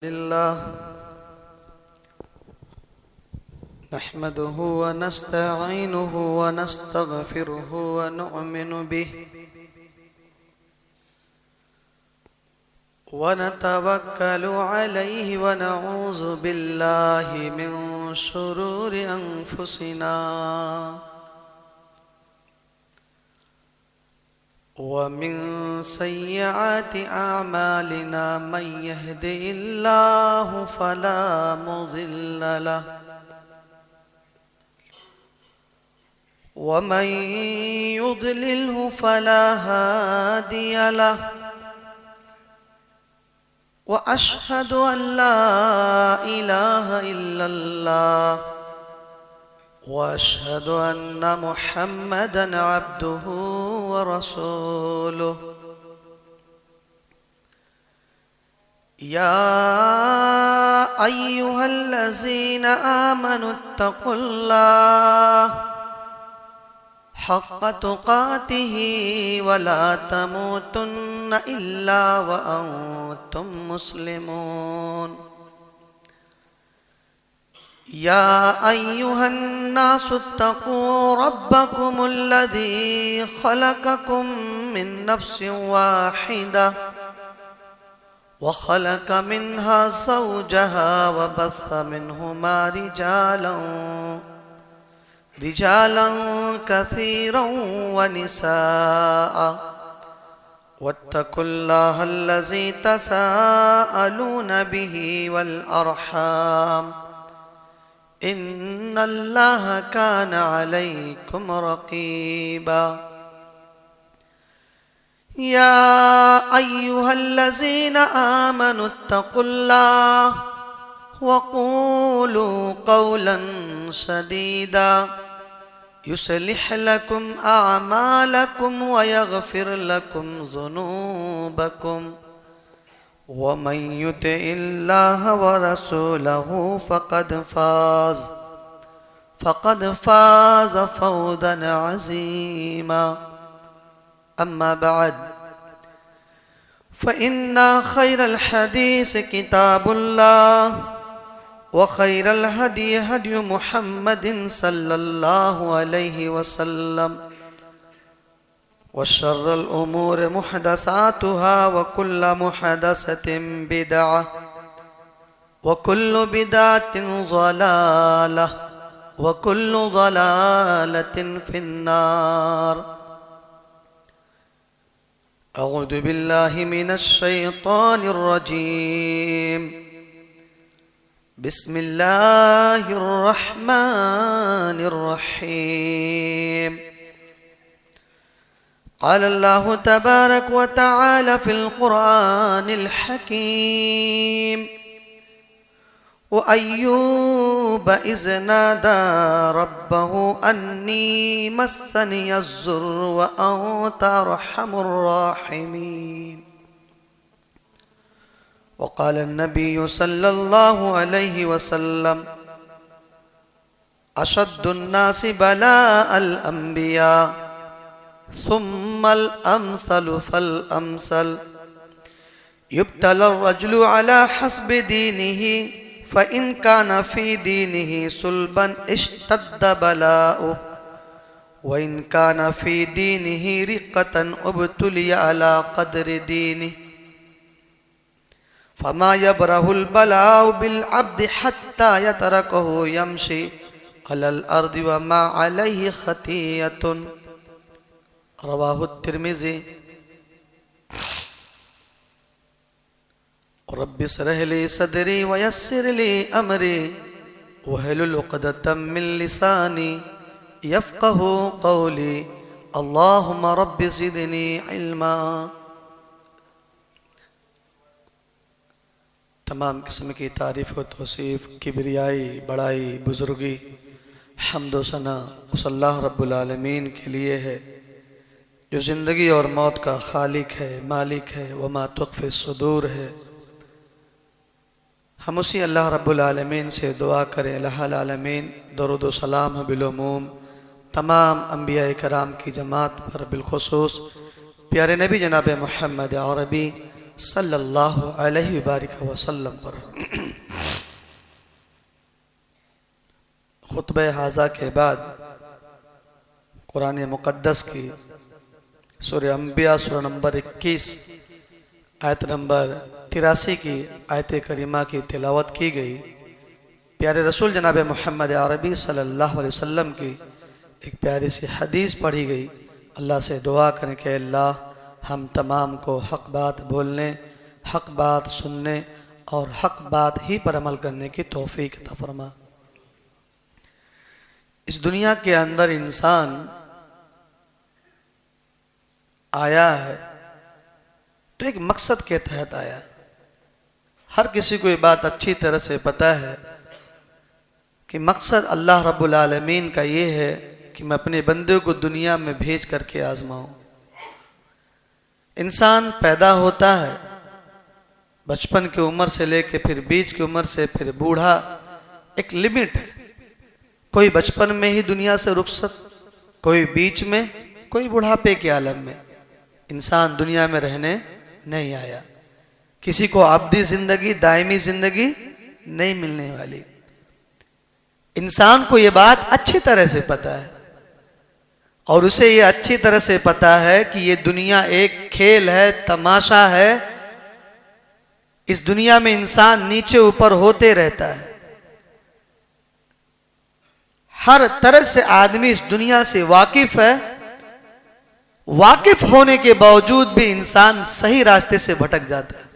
लिल्लाह नहमदुहु व नस्तईनुहु व नस्तगफिरुहु व नुअमिनु बिहि व नतवक्कलु अलैहि व नऊज़ु बिल्लाहि मिन शुरूरि अंफुसिना वमिन सय्यिआति अअमालिना मन यहदिहिल्लाहु फला मुदिल्ल लहु वमन युद्लिल्हु फला हादिय लहु व अशहदु अन ला इलाहा इल्लल्लाह वअशहदु अन्न मुहम्मदन अब्दुहु व रसूलुहु या अय्युहल्लज़ीना आमनुत्तक़ुल्लाह हक़्क़ तुक़ातिही व ला तमूतुन्न इल्ला व अंतुम मुस्लिमून या अय्युहन्नासु इत्तक़ू रब्बकुमुल्लज़ी ख़लक़कुम मिन नफ्सिन वाहिदा व ख़लक़ मिन्हा ज़ौजहा व बस्स मिन्हुमा रिजालन कसीरन व निसाअ वत्तक़ुल्लाहा अल्लज़ी तसाअलून बिही वल अर्हाम इन्नल्लाहा कान अलैकुम रक़ीबा या अय्युहल्लज़ीना आमनुत्तक़ुल्लाह वक़ूलू क़ौलन सदीदा युस्लिह लकुम अअमालकुम व यग़फिर लकुम ज़ुनूबकुम वमन युतिइल्लाह व रसूलहु फ़क़द फ़ाज़ फ़ौज़न अज़ीमा अम्मा बअद फ़इन्ना ख़ैरल हदीस किताबुल्लाह व ख़ैरल हदी हदी मुहम्मदिन सल्लल्लाहु अलैहि वसल्लम व शर्रल उमूर मुहदसातुहा व कुल्ल मुहदसतिन बिदअह व कुल्लु बिदअतिन ज़लालह व कुल्लु ज़लालतिन फिन्नार अऊज़ु बिल्लाहि मिनश शैतानिर रजीम बिस्मिल्लाहिर रहमानिर रहीम क़ाल अल्लाहु तबारक व तआला फ़िल क़ुरआनिल हकीम व अय्यूब इज़ नादा रब्बहु अन्नी मस्सनियज़्ज़ुर्रु व अन्ता अर्हमुर राहिमीन व क़ाल अन्नबिय्यु सल्लल्लाहु अलैहि वसल्लम अशद्दुन्नासि बलाअल अंबिया सुम्मल अमसलु फल अमसल युब्तलर रजुलु अला हस्बि दीनिही फ़इन कान फ़ी दीनिही सुल्बन इश्तद्द बलाउहु व इन कान फ़ी दीनिही रिक़्क़तन उब्तुलिया अला क़द्रि दीनिही फ़मा यबरहुल बलाउ बिल अब्दि हत्ता यतरकहु यमशी अलल अर्दि व मा अलैहि ख़तीयतुन रवाहु तिर्मिज़ी रब्बि इश्रह ली सदरी व यस्सिर ली अमरी वहलुल उक़दतम मिन लिसानी यफ़क़हू क़ौली अल्लाहुम्मा रब्बि ज़िदनी इल्मा। तमाम किस्म की तारीफ़ व तौसीफ़ किबरियाई बड़ाई बुज़ुर्गी हम्द व सना उस अल्लाह रब्बुल आलमीन के लिए है जो ज़िंदगी और मौत का खालिक है, मालिक है, वमा तुख़फ़ी सुदूर है। हम उसी अल्लाह रब्बुल आलमीन से दुआ करें अल्लाहुल आलमीन दरूद व सलाम बिलुमूम तमाम अंबिया कराम की जमात पर बिलखुसूस प्यारे नबी जनाब मोहम्मद अरबी सल्लल्लाहु अलैहि वसल्लम पर। खुतबे हाजा के बाद कुरान मुक़द्दस की सूरह अंबिया सूरह नंबर 21 आयत नंबर 83 की आयत करीमा की तिलावत की गई। प्यारे रसूल जनाब मोहम्मद अरबी सल्लल्लाहु अलैहि वसल्लम की एक प्यारी सी हदीस पढ़ी गई। अल्लाह से दुआ करें कि अल्लाह हम तमाम को हक बात बोलने, हक बात सुनने और हक बात ही पर अमल करने की तौफीक अता फरमा। इस दुनिया के अंदर इंसान आया है तो एक मकसद के तहत आया। हर किसी को ये बात अच्छी तरह से पता है कि मकसद अल्लाह रब्बुल आलमीन का ये है कि मैं अपने बंदे को दुनिया में भेज करके आजमाऊं। इंसान पैदा होता है, बचपन की उम्र से लेके फिर बीच की उम्र से फिर बूढ़ा, एक लिमिट है। कोई बचपन में ही दुनिया से रुखसत, कोई बीच में, कोई बुढ़ापे के आलम में। इंसान दुनिया में रहने नहीं आया। किसी को अब्दी जिंदगी, दायमी जिंदगी नहीं मिलने वाली। इंसान को यह बात अच्छी तरह से पता है और उसे ये अच्छी तरह से पता है कि ये दुनिया एक खेल है, तमाशा है। इस दुनिया में इंसान नीचे ऊपर होते रहता है। हर तरह से आदमी इस दुनिया से वाकिफ है। वाकिफ होने के बावजूद भी इंसान सही रास्ते से भटक जाता है।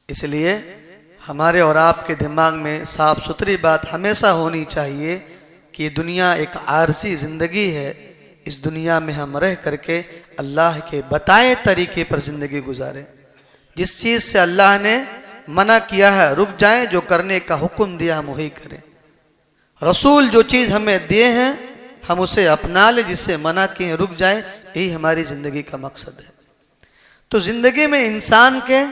इसलिए हमारे और आपके दिमाग में साफ सुथरी बात हमेशा होनी चाहिए कि दुनिया एक आरसी जिंदगी है। इस दुनिया में हम रह करके अल्लाह के बताए तरीके पर जिंदगी गुजारें। जिस चीज से अल्लाह ने मना किया है रुक जाएं, जो करने का हुक्म दिया हम वही करें। रसूल जो चीज हमें दिए हैं हम उसे अपना लें, जिससे मना किए रुक जाएं। यही हमारी जिंदगी का मकसद है। तो जिंदगी में इंसान के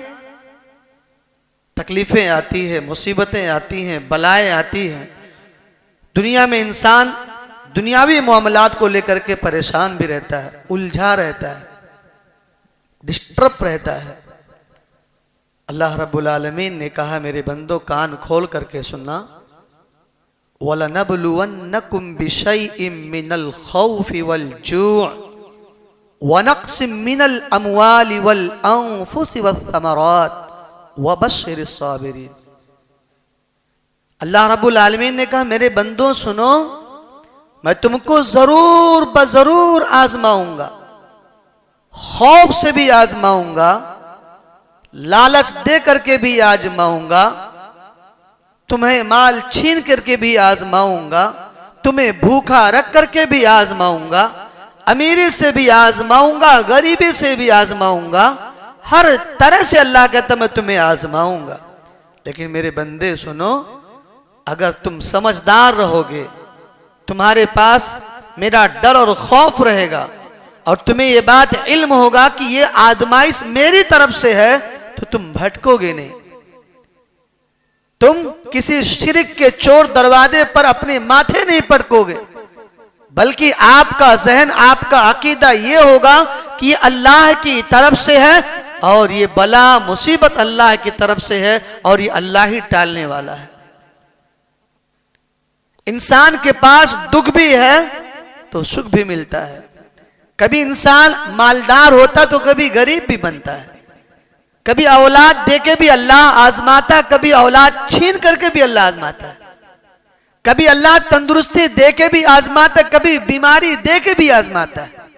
तकलीफें आती है, मुसीबतें आती हैं, बलाएं आती हैं। दुनिया में इंसान दुनियावी मामलात को लेकर के परेशान भी रहता है, उलझा रहता है, डिस्टर्ब रहता है। अल्लाह रब्बुल आलमीन ने कहा, मेरे बंदो कान खोल करके सुनना, वलनबलुवन्नकुम बिशैइन मिनल खौफि वल जूअ व नक़्सिम मिनल अमवालि वल अन्फुसि वस्समरात वबश्शिरिस साबिरीन। अल्लाह रब्बुल आलमीन ने कहा, मेरे बंदों सुनो, मैं तुमको जरूर बजरूर आजमाऊंगा। खौफ से भी आजमाऊंगा, लालच दे करके भी आजमाऊंगा, तुम्हें माल छीन करके भी आजमाऊंगा, तुम्हें भूखा रख करके भी आजमाऊंगा, अमीरी से भी आजमाऊंगा, गरीबी से भी आजमाऊंगा। हर तरह से अल्लाह कहता मैं तुम्हें आजमाऊंगा। लेकिन मेरे बंदे सुनो, अगर तुम समझदार रहोगे, तुम्हारे पास मेरा डर और खौफ रहेगा और तुम्हें यह बात इल्म होगा कि यह आजमाइश मेरी तरफ से है, तो तुम भटकोगे नहीं। तुम किसी शिरक के चोर दरवाजे पर अपने माथे नहीं पटकोगे, बल्कि आपका जहन, आपका अकीदा यह होगा कि ये अल्लाह की तरफ से है और ये बला मुसीबत अल्लाह की तरफ से है और ये अल्लाह ही टालने वाला है। इंसान के पास दुख भी है तो सुख भी मिलता है। कभी इंसान मालदार होता तो कभी गरीब भी बनता है। कभी औलाद देके भी अल्लाह आजमाता, कभी औलाद छीन करके भी अल्लाह आजमाता है। कभी अल्लाह तंदुरुस्ती देके भी आजमाता, कभी बीमारी देके भी आजमाता है।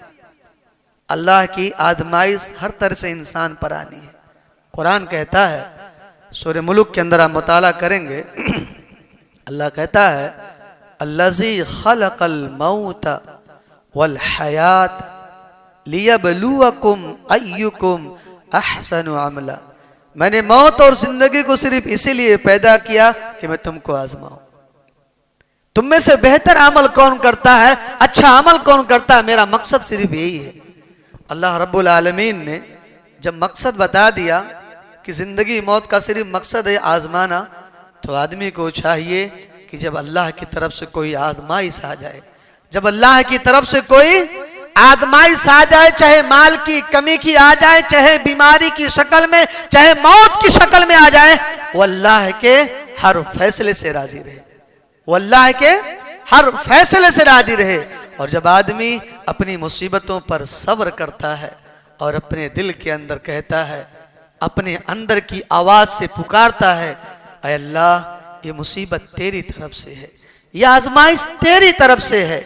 अल्लाह की आजमाइश हर तरह से इंसान पर आनी है। कुरान कहता है, सूरह मुल्क के अंदर आप मुताला करेंगे, अल्लाह कहता है, अल्लज़ी खलक़ल मौत वल हयात लियबलुवकुम अय्युकुम अहसनु अमला। मैंने मौत और जिंदगी को सिर्फ इसीलिए पैदा किया कि मैं तुमको आजमाऊं। तुम में से बेहतर अमल कौन करता है, अच्छा अमल कौन करता है, मेरा मकसद सिर्फ यही है। अल्लाह रब्बुल आलमीन ने जब मकसद बता दिया कि जिंदगी मौत का सिर्फ मकसद है आजमाना, तो आदमी को चाहिए कि जब अल्लाह की तरफ से कोई आजमाइश आ जाए, जब अल्लाह की तरफ से कोई आजमाइश आ जाए, चाहे माल की कमी की आ जाए, चाहे बीमारी की शक्ल में, चाहे मौत की शक्ल में आ जाए, वो अल्लाह के हर फैसले से राजी रहे, वो अल्लाह के हर फैसले से राजी रहे। और जब आदमी अपनी मुसीबतों पर सब्र करता है और अपने दिल के अंदर कहता है, अपने अंदर की आवाज से पुकारता है, ऐ अल्लाह ये मुसीबत तेरी तरफ से है, ये आजमाइश तेरी तरफ से है,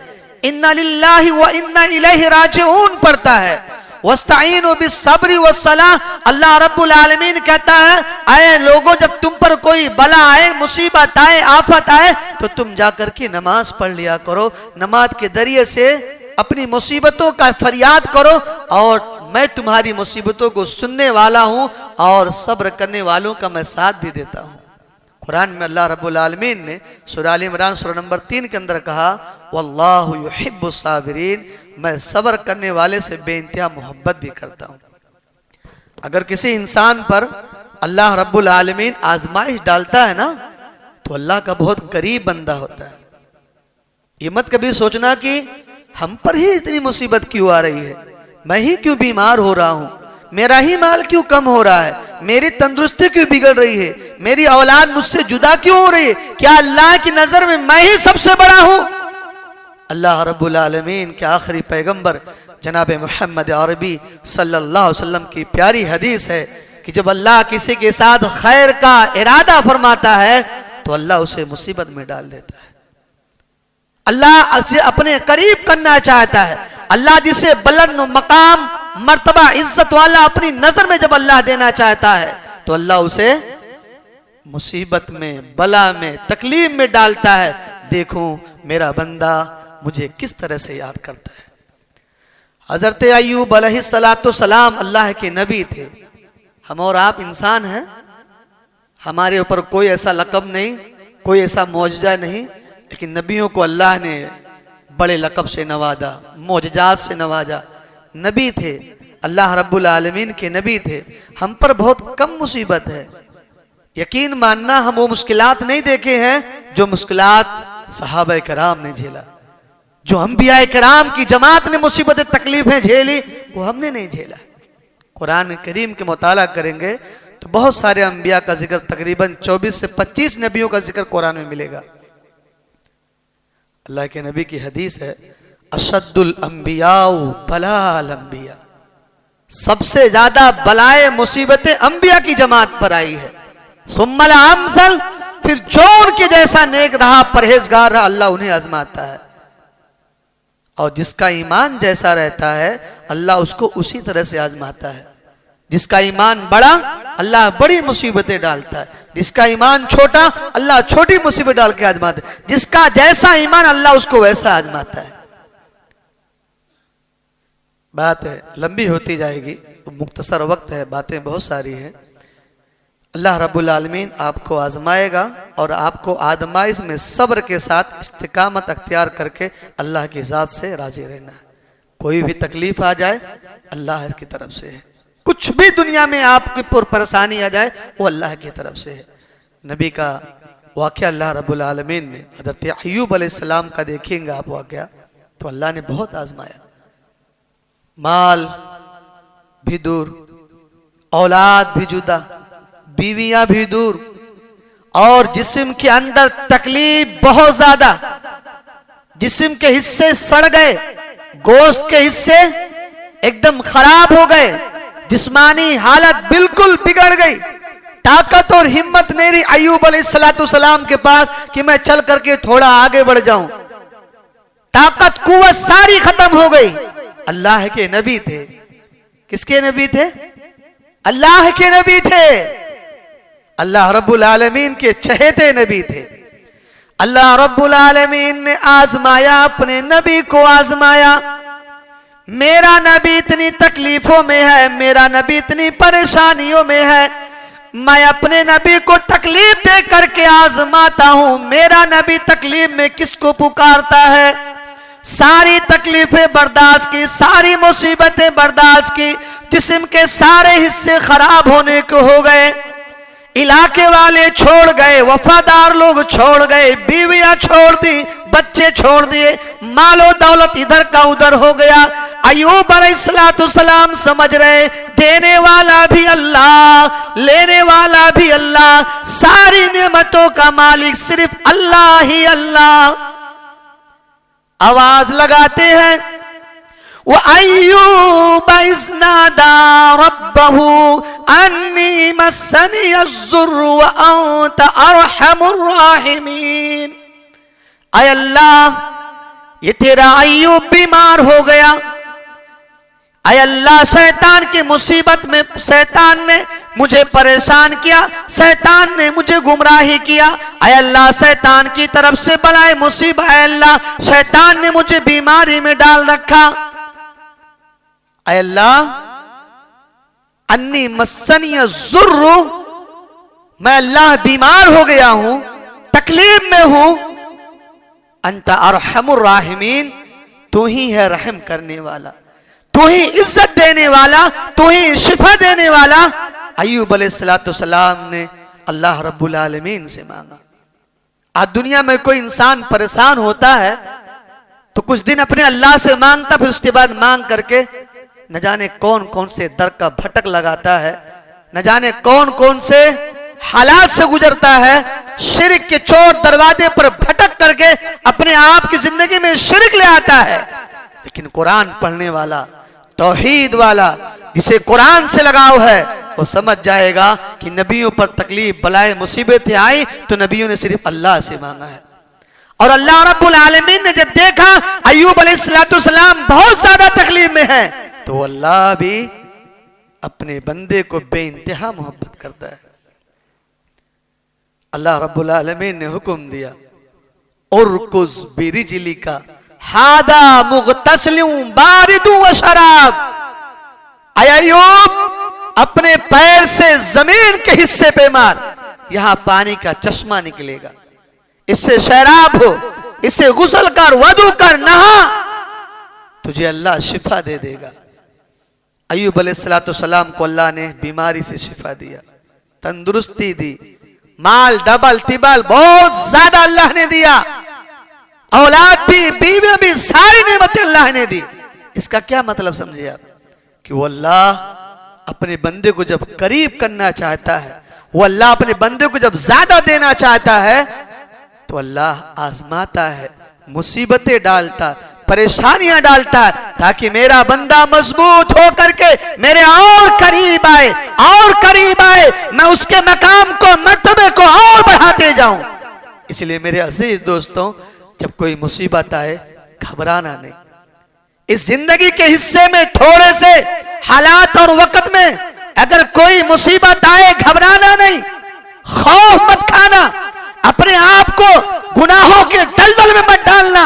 इन्ना लिल्लाहि व इन्ना इलैहि राजिऊन पढ़ता है, वस्ताईनु बिस्सब्रि वस्सलाह। अल्लाह रब्बुल आलमीन कहता है, आए लोगों जब तुम पर कोई बला आए, मुसीबत आए, आफत आए, तो तुम जाकर के नमाज पढ़ लिया करो, नमाज के जरिए से अपनी मुसीबतों का फरियाद करो, और मैं तुम्हारी मुसीबतों को सुनने वाला हूं और सब्र करने वालों का मैं साथ भी देता हूं। कुरान में अल्लाह रब्बुल आलमीन ने सूरह आल इमरान सूरह नंबर 3 के अंदर कहा, वल्लाहु युहिब्बुस साबिरीन, मैं सब्र करने वाले से बेइंतहा मोहब्बत भी करता हूं। अगर किसी इंसान पर अल्लाह रब्बुल आलमीन आजमाइश डालता है ना, तो अल्लाह का बहुत करीब बंदा होता है। ये मत कभी सोचना कि हम पर ही इतनी मुसीबत क्यों आ रही है, मैं ही क्यों बीमार हो रहा हूं, मेरा ही माल क्यों कम हो रहा है, मेरी तंदुरुस्ती क्यों बिगड़ रही है, मेरी औलाद मुझसे जुदा क्यों हो रही है, क्या अल्लाह की नजर में मैं ही सबसे बड़ा हूं? अल्लाह रब्बुल आलमीन के आखिरी पैगंबर जनाब मोहम्मद अरबी सल्लल्लाहु अलैहि वसल्लम की प्यारी हदीस है कि जब अल्लाह किसी के साथ खैर का इरादा फरमाता है तो अल्लाह उसे मुसीबत में डाल देता है। अल्लाह उसे अपने करीब करना चाहता है। अल्लाह जिसे बुलंद मकाम मर्तबा इज्जत वाला अपनी नजर में जब अल्लाह देना चाहता है तो अल्लाह उसे मुसीबत में, बला में, तकलीफ में डालता है। देखो मेरा बंदा मुझे किस तरह से याद करता है। हजरत अय्यूब अलैहिस्सलातु सलाम अल्लाह के नबी थे। हम और आप इंसान हैं, हमारे ऊपर कोई ऐसा लक़ब नहीं, कोई ऐसा मौजज़ा नहीं, लेकिन नबियों को अल्लाह ने बड़े लक़ब से नवाजा, मौजज़ात से नवाजा। नबी थे, अल्लाह रब्बुल आलमीन के नबी थे। हम पर बहुत कम मुसीबत है। यकीन मानना हम वो मुश्किलात नहीं देखे हैं जो मुश्किलात सहाबा कराम ने झेला, जो अंबिया कराम की जमात ने मुसीबतें तकलीफें झेली, वो हमने नहीं झेला। कुरान करीम के मुताला करेंगे तो बहुत सारे अंबिया का जिक्र, तकरीबन 24 से 25 नबियों का जिक्र कुरान में मिलेगा। अल्लाह के नबी की हदीस है, अशद्दुल अंबियाउ बलाल अंबिया, सबसे ज्यादा बलाए मुसीबतें अंबिया की जमात पर आई है। सुम्मल अमसल, फिर जो उनके जैसा नेक रहा, परहेजगार रहा, अल्लाह उन्हें आजमाता है। और जिसका ईमान जैसा रहता है अल्लाह उसको उसी तरह से आजमाता है। जिसका ईमान बड़ा अल्लाह बड़ी मुसीबतें डालता है, जिसका ईमान छोटा अल्लाह छोटी मुसीबत डाल के आजमाता है। जिसका जैसा ईमान अल्लाह उसको वैसा आजमाता है। बात है लंबी होती जाएगी, मुख्तसर वक्त है, बातें बहुत सारी हैं। अल्लाह रब्बुल आलमीन आपको आजमाएगा और आपको आजमाइश में सब्र के साथ इस्तिकामत अख्तियार करके अल्लाह की ज़ात से राजी रहना है। कोई भी तकलीफ आ जाए अल्लाह की तरफ से है। कुछ भी दुनिया में आपकी परेशानी आ जाए वो अल्लाह की तरफ से है। नबी का वाक़या अल्लाह रब्बुल आलमीन ने हज़रत अय्यूब अलैहिस्सलाम का देखेंगे आप वाक़या, तो अल्लाह ने बहुत आजमाया। माल भी दूर, औलाद भी जुदा, बीवियां भी दूर, और जिस्म के अंदर तकलीफ बहुत ज्यादा। जिस्म के हिस्से सड़ गए, गोश्त के हिस्से एकदम खराब हो गए, जिस्मानी हालत बिल्कुल बिगड़ गई। ताकत और हिम्मत नहीं रही अय्यूब अलैहिस्सलाम के पास कि मैं चल करके थोड़ा आगे बढ़ जाऊं। ताकत कुव्वत सारी खत्म हो गई। अल्लाह के नबी थे। किसके नबी थे? अल्लाह के नबी थे। अल्लाह रब्बुल आलमीन के चहेते नबी थे। अल्लाह रब्बुल आलमीन ने आजमाया, अपने नबी को आजमाया। मेरा नबी इतनी तकलीफों में है, मेरा नबी इतनी परेशानियों में है, मैं अपने नबी को तकलीफ दे करके आजमाता हूं। मेरा नबी तकलीफ में किसको पुकारता है? सारी तकलीफें बर्दाश्त की, सारी मुसीबतें बर्दाश्त की, जिस्म के सारे हिस्से खराब होने को हो गए, इलाके वाले छोड़ गए, वफादार लोग छोड़ गए, बीवियां छोड़ दी, बच्चे छोड़ दिए, मालो दौलत इधर का उधर हो गया। अय्यूब अलैहिस्सलाम समझ रहे देने वाला भी अल्लाह, लेने वाला भी अल्लाह, सारी नेमतों का मालिक सिर्फ अल्लाह ही अल्लाह। आवाज लगाते हैं वो अय्यूब इज़ नादा रब्बहू अन्नी मस्सनी अज़्ज़ुर्रु व अंत अरहमुर राहिमीन। ऐ अल्लाह, ये तेरा अय्यूब बीमार हो गया। ऐ अल्लाह, शैतान की मुसीबत में शैतान ने मुझे परेशान किया, शैतान ने मुझे गुमराही किया। ऐ अल्लाह, शैतान की तरफ से बलाए मुसीबत, ऐ अल्लाह शैतान ने मुझे बीमारी में डाल रखा। ऐ अल्लाह, अन्नी मस्सनी अज़्ज़ुर्रु, मैं अल्लाह बीमार हो गया हूं, तकलीफ में हूं। अंत अरहमुर राहिमीन, तू ही है रहम करने वाला, तू ही इज्जत देने वाला, तू ही शिफा देने वाला। अय्यूब अलैहिस्सलाम ने अल्लाह रब्बुल आलमीन से मांगा। आज दुनिया में कोई इंसान परेशान होता है तो कुछ दिन अपने अल्लाह से मांगता, फिर उसके बाद मांग करके न जाने कौन कौन से दर का भटक लगाता है, न जाने कौन कौन से हालात से गुजरता है। शिर्क के चोर दरवाजे पर भटक करके अपने आप की जिंदगी में शिर्क ले आता है। लेकिन कुरान पढ़ने वाला, तौहीद वाला, जिसे कुरान से लगाव है, वो समझ जाएगा कि नबियों पर तकलीफ बलाए मुसीबतें आई तो नबियों ने सिर्फ अल्लाह से मांगा है। और अल्लाह रब्बुल आलमीन ने जब देखा अय्यूब अलैहिस्सलाम बहुत ज्यादा तकलीफ में है, तो अल्लाह भी अपने बंदे को बेइंतहा मोहब्बत करता है। अल्लाह रब्बुल आलमीन ने हुक्म दिया, उरकुज़ बिरिजलिका हादा मुग़तसलिम बारिदु व शराब। अय्यूब, अपने पैर से जमीन के हिस्से पे मार, यहां पानी का चश्मा निकलेगा, इससे शराब हो, इससे गुस्ल कर, वदू कर, नहा, तुझे अल्लाह शिफा दे देगा। अय्यूब अलैहिस्सलाम को अल्लाह ने बीमारी से शिफा दिया, तंदुरुस्ती दी, माल डबल तिबल बहुत ज्यादा अल्लाह ने दिया, औलाद भी, बीवी भी, सारी नेमतें अल्लाह ने दी। इसका क्या मतलब समझे आप? कि वो अल्लाह अपने बंदे को जब करीब करना चाहता है, वो अल्लाह अपने बंदे को जब ज्यादा देना चाहता है, तो अल्लाह आजमाता है, मुसीबतें डालता, परेशानियां डालता है, ताकि मेरा बंदा मजबूत हो करके मेरे और करीब आए, और करीब आए, मैं उसके मकाम को, मर्तबे को और बढ़ाते जाऊं। इसलिए मेरे अजीज दोस्तों, जब कोई मुसीबत आए घबराना नहीं। इस जिंदगी के हिस्से में थोड़े से हालात और वक्त में अगर कोई मुसीबत आए घबराना नहीं, खौफ मत खाना, अपने आप को गुनाहों के दलदल में मत डालना,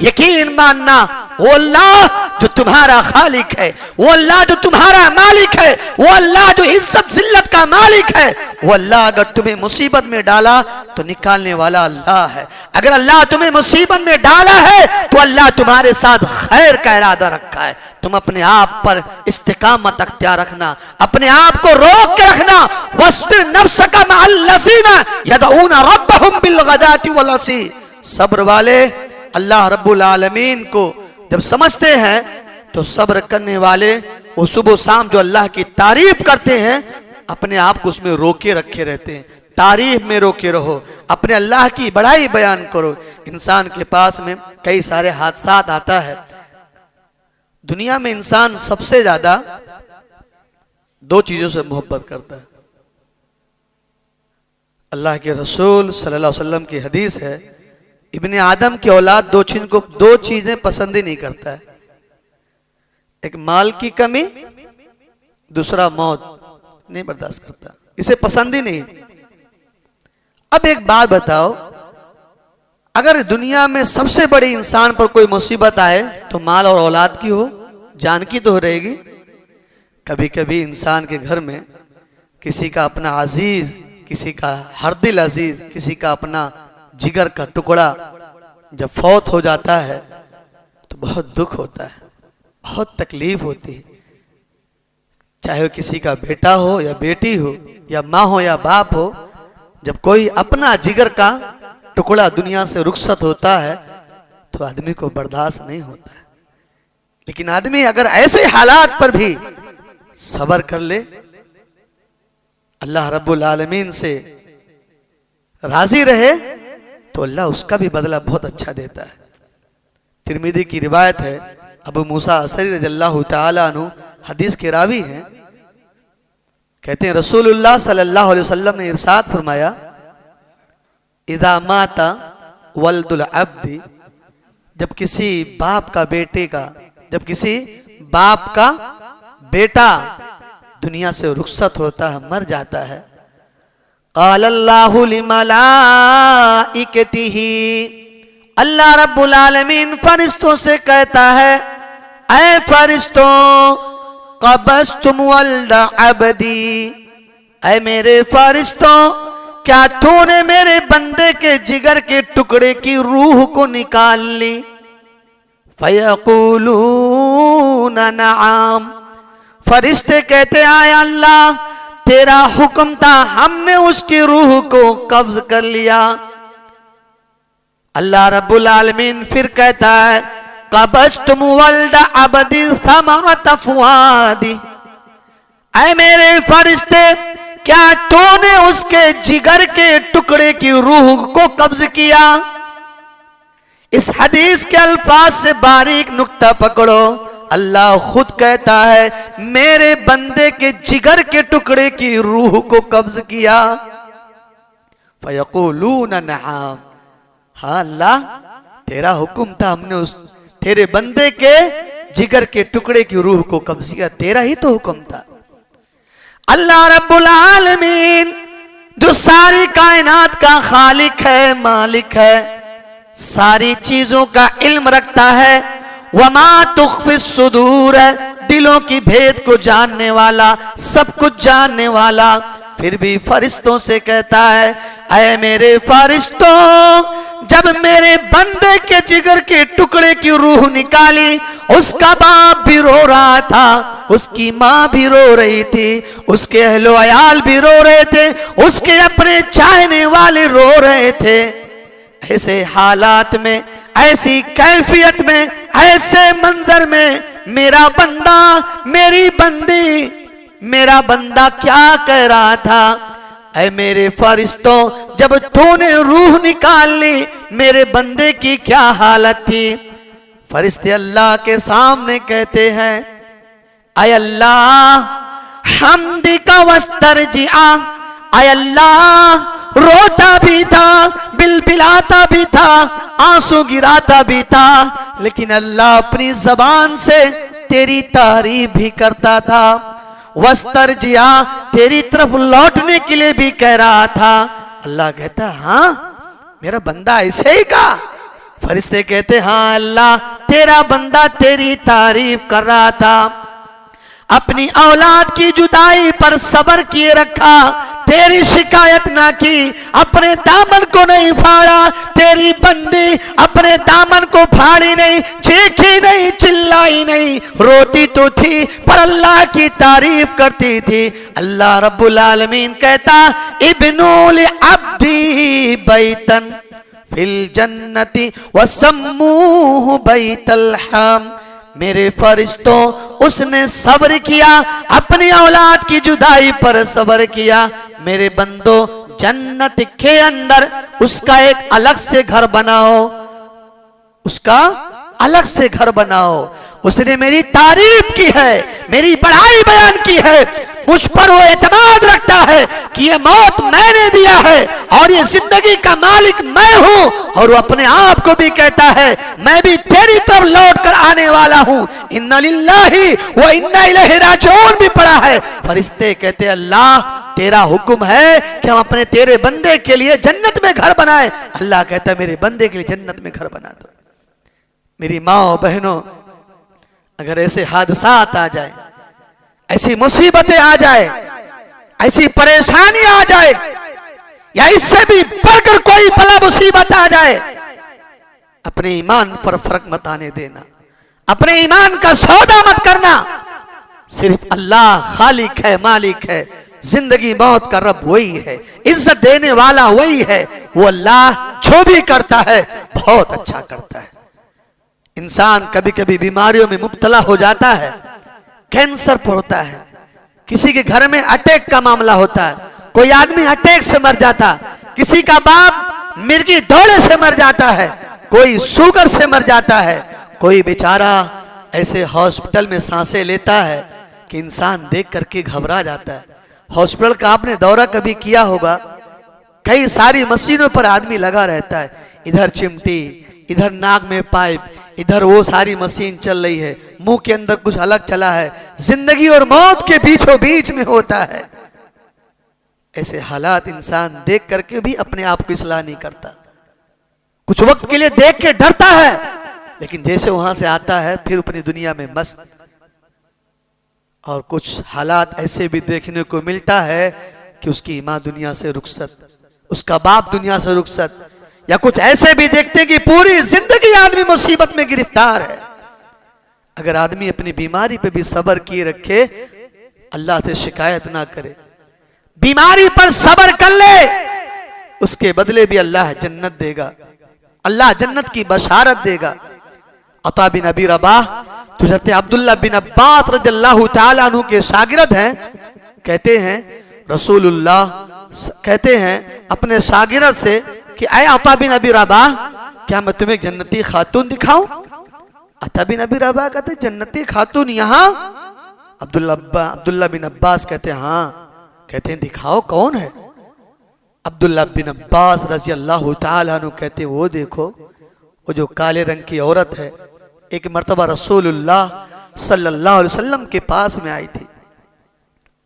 यकीन मानना वो अल्लाह जो तुम्हारा खालिक है, वो अल्लाह जो तुम्हारा मालिक है, वो अल्लाह जो इज्जत जिल्लत का मालिक है, वो अल्लाह अगर तुम्हें मुसीबत में डाला तो निकालने वाला अल्लाह है। अगर अल्लाह तुम्हें मुसीबत में डाला है तो अल्लाह तुम्हारे साथ खैर का इरादा रखा है। तुम अपने आप पर इस्तिकामत अख्तियार रखना, अपने आप को रोक के रखना। वस्बिर नफ्सका मअल्लज़ीना यदऊना रब्बहुम बिलगदाति वलअशी। सब्र वाले अल्लाह रब्बुल आलमीन को जब समझते हैं तो सब्र करने वाले वो सुबह शाम जो अल्लाह की तारीफ करते हैं, अपने आप को उसमें रोके रखे रहते हैं। तारीफ में रोके रहो, अपने अल्लाह की बड़ाई बयान करो। इंसान के पास में कई सारे हादसात आता है। दुनिया में इंसान सबसे ज्यादा दो चीजों से मोहब्बत करता है। अल्लाह के रसूल सल्लल्लाहु अलैहि वसल्लम की हदीस है, इब्ने आदम की औलाद दो चीजें पसंद ही नहीं करता है। एक माल की कमी, दूसरा मौत नहीं बर्दाश्त करता, इसे पसंद ही नहीं। अब एक बात बताओ, अगर दुनिया में सबसे बड़ी इंसान पर कोई मुसीबत आए तो माल और औलाद की हो, जान की तो रहेगी। कभी कभी इंसान के घर में किसी का अपना अजीज, किसी का हरदिल अजीज, किसी का अपना जिगर का टुकड़ा जब फौत हो जाता है तो बहुत दुख होता है, बहुत तकलीफ होती है। चाहे वो किसी का बेटा हो या बेटी हो, या माँ हो या बाप हो, जब कोई अपना जिगर का टुकड़ा दुनिया से रुखसत होता है तो आदमी को बर्दाश्त नहीं होता है। लेकिन आदमी अगर ऐसे हालात पर भी सब्र कर ले, अल्लाह रब्बुल आलमीन से राजी रहे, तो अल्लाह उसका भी बदला बहुत अच्छा देता है। तिरमिज़ी की रिवायत है, अबू मूसा अशअरी रज़ियल्लाहु ताला अन्हु हदीस के रावी हैं, कहते हैं रसूलुल्लाह सल्लल्लाहु अलैहि वसल्लम ने इरशाद फरमाया, इज़ा माता वल्दुल अब्दी, जब किसी बाप का बेटा दुनिया से रुखसत होता है, मर जाता है, क़ालल्लाहु लिमलाइकतिही, अल्लाह रब्बुल आलमीन फरिश्तों से कहता है, ऐ फरिश्तों, क़बज़्तुम वल्द अब्दी, ऐ मेरे फरिश्तों, क्या तूने मेरे बंदे के जिगर के टुकड़े की रूह को निकाल ली? फ़यक़ूलून नअम, फरिश्ते कहते आए अल्लाह तेरा हुक्म था, हमने उसकी रूह को कब्ज कर लिया। अल्लाह रब्बुल आलमीन फिर कहता है, क़बज़्तुम वल्द अब्दी समरत फुआदी, ऐ मेरे फरिश्ते, क्या तूने उसके जिगर के टुकड़े की रूह को कब्ज किया? इस हदीस के अल्फाज से बारीक नुक्ता पकड़ो, अल्लाह खुद कहता है मेरे बंदे के जिगर के टुकड़े की रूह को कब्ज किया। फ़यक़ूलून नअम, हाँ अल्लाह तेरा हुक्म था, हमने उस तेरे बंदे के जिगर के टुकड़े की रूह को कब्ज किया, तेरा ही तो हुक्म था। अल्लाह रब्बुल आलमीन जो सारी कायनात का खालिक है, मालिक है, सारी चीजों का इल्म रखता है, वमा तुख्फी सुदूर है, दिलों की भेद को जानने वाला, सब कुछ जानने वाला, फिर भी फरिश्तों से कहता है, ऐ मेरे फरिश्तों, जब मेरे बंदे के जिगर के टुकड़े की रूह निकाली, उसका बाप भी रो रहा था, उसकी माँ भी रो रही थी, उसके अहलो अयाल भी रो रहे थे, उसके अपने चाहने वाले रो रहे थे। ऐसे हालात में, ऐसी कैफियत में, ऐसे मंजर में मेरा बंदा, मेरी बंदी, मेरा बंदा क्या कह रहा था, ऐ मेरे फरिश्तों, जब तूने रूह निकाल ली, मेरे बंदे की क्या हालत थी? फरिश्ते अल्लाह के सामने कहते हैं, ऐ अल्लाह हम्दी का वस्तरजिआ, ऐ अल्लाह रोता भी था, बिलबिलाता भी था, आंसू गिराता भी था, लेकिन अल्लाह अपनी जबान से तेरी तारीफ भी करता था। वस्तरजिआ, तेरी तरफ लौटने के लिए भी कह रहा था। अल्लाह कहता हाँ मेरा बंदा ऐसे ही का? फरिश्ते कहते हाँ अल्लाह तेरा बंदा तेरी तारीफ कर रहा था, अपनी औलाद की जुदाई पर सब्र किए रखा, तेरी शिकायत ना की, अपने दामन को नहीं फाड़ा, तेरी बंदी अपने दामन को फाड़ी नहीं, चीखी नहीं, चिल्लाई नहीं, रोती तो थी पर अल्लाह की तारीफ करती थी। अल्लाह रब्बुल आलमीन कहता, इब्नुल अब्दी बैतन फिल जन्नति वसम्मूहु बैतल हम, मेरे फरिश्तों उसने सब्र किया, अपनी औलाद की जुदाई पर सब्र किया, मेरे बंदो जन्नत के अंदर उसका एक अलग से घर बनाओ, उसका अलग से घर बनाओ। उसने मेरी तारीफ की है, मेरी बड़ाई बयान की है, मुझ पर वो एतमाद रखता है कि ये मौत मैंने दिया है और ये जिंदगी का मालिक मैं हूं, और वो अपने आप को भी कहता है मैं भी तेरी तरफ लौट कर आने वाला हूं। इन्ना लिल्लाहि व इन्ना इलैहि राजिऊन भी पड़ा है। फरिश्ते कहते अल्लाह तेरा हुक्म है कि हम अपने तेरे बंदे के लिए जन्नत में घर बनाए। अल्लाह कहता है मेरे बंदे के लिए जन्नत में घर बना दो। मेरी माँ बहनों, अगर ऐसे हादसात आ जाए, ऐसी मुसीबतें आ जाए, ऐसी परेशानी आ जाए, या इससे भी बढ़कर कोई बला मुसीबत आ जाए, अपने ईमान पर फर्क मत आने देना, अपने ईमान का सौदा मत करना। सिर्फ अल्लाह खालिक है, मालिक है, जिंदगी मौत का रब वही है, इज्जत देने वाला वही है। वो अल्लाह जो भी करता है बहुत अच्छा करता है। इंसान कभी कभी बीमारियों में मुब्तला हो जाता है, कैंसर पर होता है, किसी के घर में अटैक का मामला होता है, कोई आदमी अटैक से मर जाता, किसी का बाप मिर्गी दौड़े से मर जाता है, कोई शुगर से मर जाता है, कोई बेचारा ऐसे हॉस्पिटल में सांसें लेता है कि इंसान देख करके घबरा जाता है। हॉस्पिटल का आपने दौरा कभी किया होगा, कई सारी मशीनों पर आदमी लगा रहता है, इधर चिमटी, इधर नाक में पाइप, इधर वो सारी मशीन चल रही है, मुंह के अंदर कुछ अलग चला है, जिंदगी और मौत के बीचों बीच में होता है। ऐसे हालात इंसान देख करके भी अपने आप को इस्लाह नहीं करता, कुछ वक्त के लिए देख के डरता है, लेकिन जैसे वहां से आता है फिर अपनी दुनिया में मस्त। और कुछ हालात ऐसे भी देखने को मिलता है कि उसकी माँ दुनिया से रुखसत, उसका बाप दुनिया से रुखसत, या कुछ ऐसे भी देखते हैं कि पूरी जिंदगी आदमी मुसीबत में गिरफ्तार है। अगर आदमी अपनी बीमारी पे भी सब्र किए रखे, अल्लाह से शिकायत ना करे, बीमारी पर सब्र कर ले, उसके बदले भी अल्लाह जन्नत देगा, अल्लाह जन्नत की बशारत देगा। अता बिन अबी रबाह जो हज़रत अब्दुल्ला बिन अब्बास रज़ियल्लाहु ताला अन्हु के शागिर्द हैं, कहते हैं रसूलुल्लाह कहते हैं अपने शागिर्द से कि ऐ अता बिन अबी रबाह, क्या मैं तुम्हें जन्नती खातून दिखाऊं? अता बिन अबी रबाह कहते जन्नती खातून यहाँ? अब्दुल्ला बिन अब्बास कहते हैं हाँ। कहते हैं दिखाओ कौन है? अब्दुल्ला बिन अब्बास रज़ियल्लाहु ताला अन्हु कहते हैं वो देखो, वो जो काले रंग की औरत है, एक मर्तबा रसूलुल्लाह सल्लल्लाहु अलैहि वसल्लम के पास में आई थी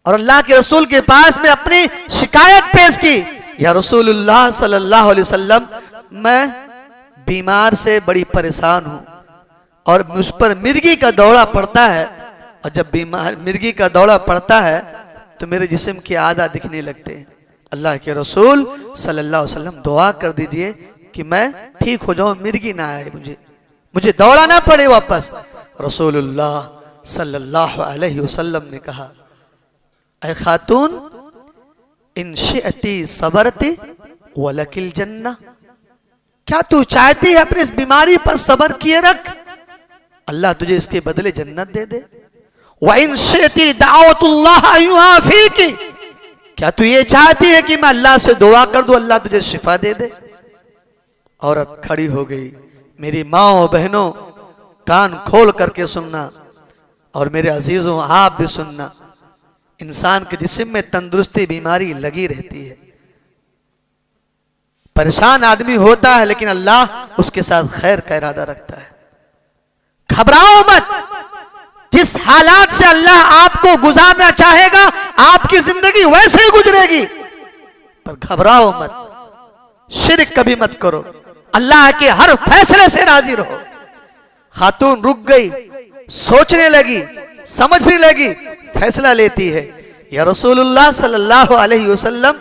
और अल्लाह के रसूल के पास में अपनी शिकायत पेश की, या रसूलुल्लाह सल्लल्लाहु अलैहि वसल्लम, मैं बीमार से बड़ी परेशान हूं और मुझ पर मिर्गी का दौरा पड़ता है, और जब बीमार मिर्गी का दौरा पड़ता है तो मेरे जिस्म के आधा दिखने लगते हैं। अल्लाह के रसूल सल्लल्लाहु अलैहि वसल्लम दुआ कर दीजिए कि मैं ठीक हो जाऊं, मिर्गी ना आए, मुझे दौड़ा ना पड़े वापस। रसूलुल्लाह सल्लल्लाहु अलैहि वसल्लम ने कहा, ऐ खातून, इन शिअती सबरती वलकिल जन्नह, क्या तू चाहती है अपनी इस बीमारी पर सब्र किए रख, अल्लाह तुझे इसके बदले जन्नत दे दे। व इन शिअती दावतुल्लाह युआफीकी, क्या तू ये चाहती है कि मैं अल्लाह से दुआ कर दूं अल्लाह तुझे शिफा दे दे? औरत खड़ी हो गई। मेरी माँ और बहनों, कान खोल करके सुनना, और मेरे अजीजों आप भी सुनना, इंसान के जिस्म में तंदुरुस्ती बीमारी लगी रहती है, परेशान आदमी होता है, लेकिन अल्लाह उसके साथ खैर का इरादा रखता है। घबराओ मत, जिस हालात से अल्लाह आपको गुजारना चाहेगा आपकी जिंदगी वैसे ही गुजरेगी, पर घबराओ मत, शिर्क कभी मत करो, अल्लाह के हर फैसले से राजी रहो। खातून रुक गई, सोचने लगी, समझने लगी, फैसला लेती है, या रसूलुल्लाह सल्लल्लाहु अलैहि वसल्लम,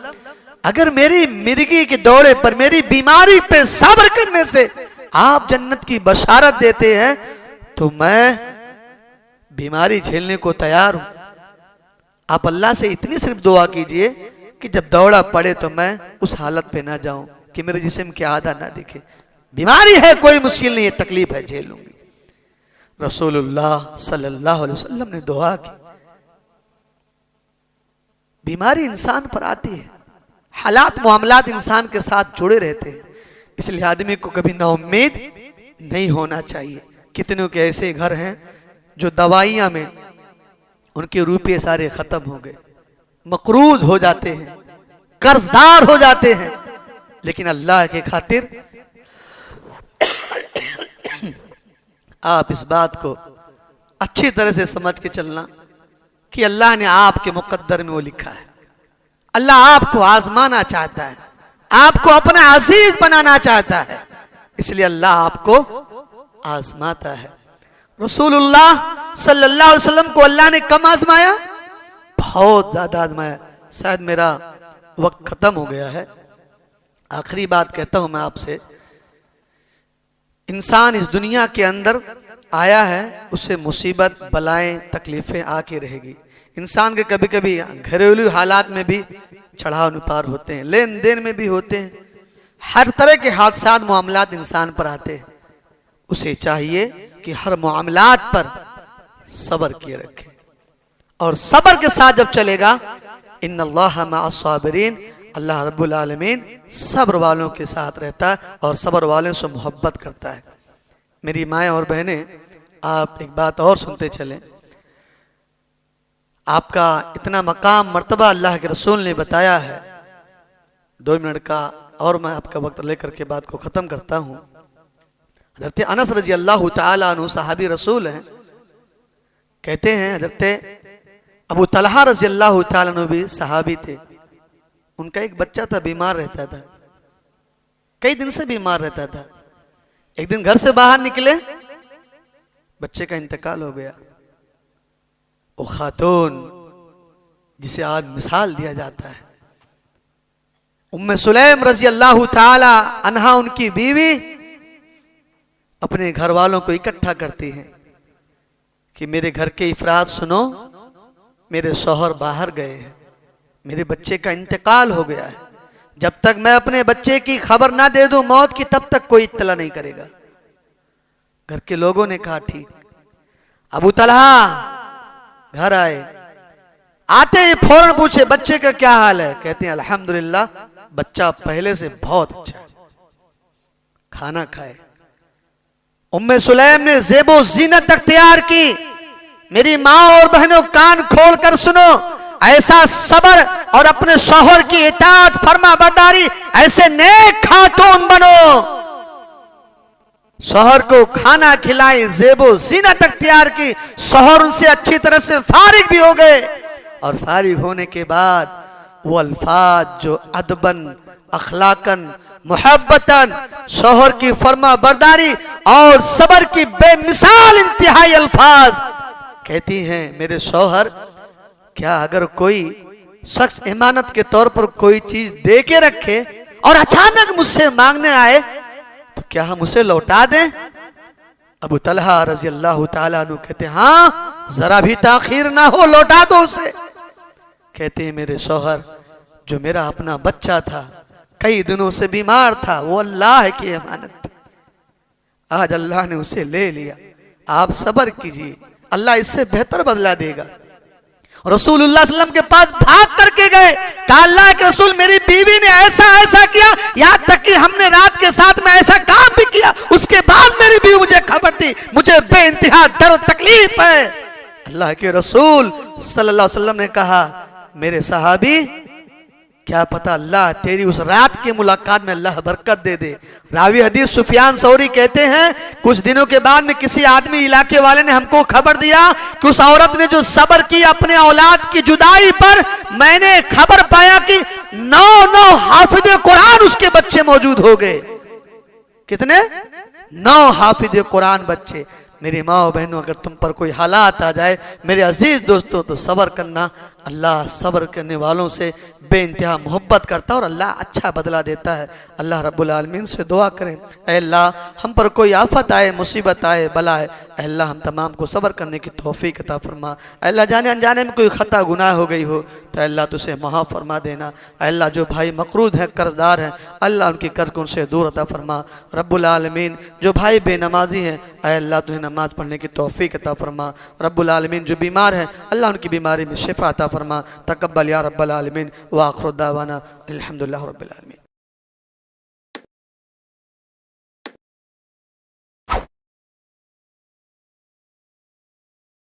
अगर मेरी मिर्गी के दौरे पर, मेरी बीमारी पे सब्र करने से आप जन्नत की बशारत देते हैं तो मैं बीमारी झेलने को तैयार हूं। आप अल्लाह से इतनी सिर्फ दुआ कीजिए कि जब दौड़ा पड़े तो मैं उस हालत पे ना जाऊं कि मेरे जिस्म के आधा ना दिखे। बीमारी है, कोई मुश्किल नहीं है, तकलीफ है, झेल लूंगी। रसूलुल्लाह सल्लल्लाहु अलैहि वसल्लम ने दुआ की। बीमारी इंसान पर आती है, हालात मामलात इंसान के साथ जुड़े रहते हैं, इसलिए आदमी को कभी नाउम्मीद नहीं होना चाहिए। कितनों के ऐसे घर हैं जो दवाइयां में उनके रुपये सारे खत्म हो गए, मकरूज हो जाते हैं, कर्जदार हो जाते हैं, लेकिन अल्लाह के खातिर आप इस बात को अच्छी तरह से समझ के चलना कि अल्लाह ने आपके मुकद्दर में वो लिखा है। अल्लाह आपको आजमाना चाहता है, आपको अपना अजीज बनाना चाहता है, इसलिए अल्लाह आपको आजमाता है। रसूलुल्लाह सल्लल्लाहु अलैहि वसल्लम को अल्लाह ने कम आजमाया, बहुत ज्यादा आजमाया। शायद मेरा वक्त खत्म हो गया है, आखिरी बात कहता हूं मैं आपसे। इंसान इस दुनिया के अंदर आया है, उससे मुसीबत, बलाएं, तकलीफें आके रहेगी। इंसान के कभी कभी घरेलू हालात में भी चढ़ाव उतार होते हैं, लेन देन में भी होते हैं, हर तरह के हादसात मामलात इंसान पर आते हैं। उसे चाहिए कि हर मामलात पर सब्र किए रखे, और सब्र के साथ जब चलेगा, इन्नल्लाह मअस-साबिरीन, अल्लाह रब्बुल आलमीन सब्र वालों के साथ रहता है और सब्र वालों से मोहब्बत करता है। मेरी माएँ और बहनें, आप एक बात और सुनते चलें। आपका इतना मकाम मर्तबा अल्लाह के रसूल ने बताया है। 2 मिनट का और मैं आपका वक्त लेकर के बात को ख़त्म करता हूँ। हज़रत अनस रजी अल्लाह तआला अन्हु सहाबी रसूल हैं। कहते हैं हज़रत अबू तलहा रजी अल्लाह तआला अन्हु भी सहाबी थे। उनका एक बच्चा था, बीमार रहता था, कई दिन से बीमार रहता था। एक दिन घर से बाहर निकले, बच्चे का इंतकाल हो गया। वो खातून जिसे आज मिसाल दिया जाता है, उम्मे सुलैम रजी अल्लाह ताला अन्हा, उनकी बीवी अपने घर वालों को इकट्ठा करती हैं कि मेरे घर के इफराद सुनो, मेरे शौहर बाहर गए हैं, मेरे बच्चे का इंतकाल हो गया है। जब तक मैं अपने बच्चे की खबर ना दे दूं मौत की, तब तक कोई इत्तला नहीं करेगा। घर के लोगों ने कहा ठीक। अबू तलहा घर आए, आते ही फौरन पूछे बच्चे का क्या हाल है। कहते हैं अल्हम्दुलिल्लाह, बच्चा पहले से बहुत अच्छा है। खाना खाए। उम्मे सुलैम ने ज़ेबो ज़ीनत तैयार की। मेरी माँ और बहनों, कान खोल कर सुनो, ऐसा सब्र और अपने शौहर की इताअत फरमा बरदारी, ऐसे नेक खातून बनो। शौहर को खाना खिलाई, ज़ेबो ज़ीनत तैयार की। शौहर उनसे अच्छी तरह से फारिग भी हो गए, और फारिग होने के बाद वो अल्फाज जो अदबन, अखलाकन, मोहब्बतन शौहर की फरमा बरदारी और सब्र की बेमिसाल इंतहाई अल्फाज, कहती हैं मेरे शौहर, क्या अगर कोई शख्स इमानत के तौर पर कोई चीज दे के रखे और अचानक मुझसे मांगने आए तो क्या हम उसे लौटा दें? अबू तलहा रजी अल्लाह ताला अन्हु कहते हाँ, जरा भी ताखीर ना हो, लौटा दो उसे। कहते हैं मेरे शौहर, जो मेरा अपना बच्चा था, कई दिनों से बीमार था, वो अल्लाह की अमानत थी, आज अल्लाह ने उसे ले लिया। आप सब्र कीजिए, अल्लाह इससे बेहतर बदला देगा। रसूलुल्लाह सल्लल्लाहु अलैहि वसल्लम के पास भाग करके गए, कहा अल्लाह के रसूल, मेरी बीवी ने ऐसा ऐसा किया, यहाँ तक कि हमने रात के साथ में ऐसा काम भी किया, उसके बाद मेरी बीवी मुझे खबर दी, मुझे बेइंतहा दर्द तकलीफ है। अल्लाह के रसूल सल्लल्लाहु अलैहि वसल्लम ने कहा, मेरे सहाबी, क्या पता अल्लाह तेरी उस रात की मुलाकात में अल्लाह बरकत दे दे। रावी हदीस सुफियान सौरी कहते हैं, कुछ दिनों के बाद में किसी आदमी इलाके वाले ने हमको खबर दिया कि उस औरत ने जो सब्र की अपने औलाद की जुदाई पर, मैंने खबर पाया कि 9 हाफिज कुरान उसके बच्चे मौजूद हो गए। कितने? 9 हाफिज कुरान बच्चे। मेरी माँ और बहनों, अगर तुम पर कोई हालात आ जाए मेरे अजीज दोस्तों, तो सब्र करना। अल्लाह सब्र करने वालों से बेइंतहा मोहब्बत करता है और अल्लाह अच्छा बदला देता है। अल्लाह रब्बुल आलमीन से दुआ करें, ऐ अल्लाह हम पर कोई आफत आए, मुसीबत आए, बला आए, ऐ अल्लाह हम तमाम को सब्र करने की तौफीक अता फरमा। ऐ अल्लाह जाने अनजाने में कोई खता गुनाह हो गई हो तो अल्लाह तुझे माफ़ फरमा देना। ऐ अल्लाह जो भाई मकरूद हैं, कर्जदार हैं, अल्लाह उनकी कर्ज को उनसे दूर अता फरमा। रब्बुल आलमीन जो भाई बेनमाजी हैं, ऐ अल्लाह तुझे नमाज पढ़ने की तौफीक अता फरमा। रब्बुल आलमीन जो बीमार हैं, अल्लाह उनकी बीमारी में शिफा अता फरमा। तकब्बल या रब्बल आलमीन व आखिर दावाना अल्हम्दुलिल्लाह रब्बिल आलमीन।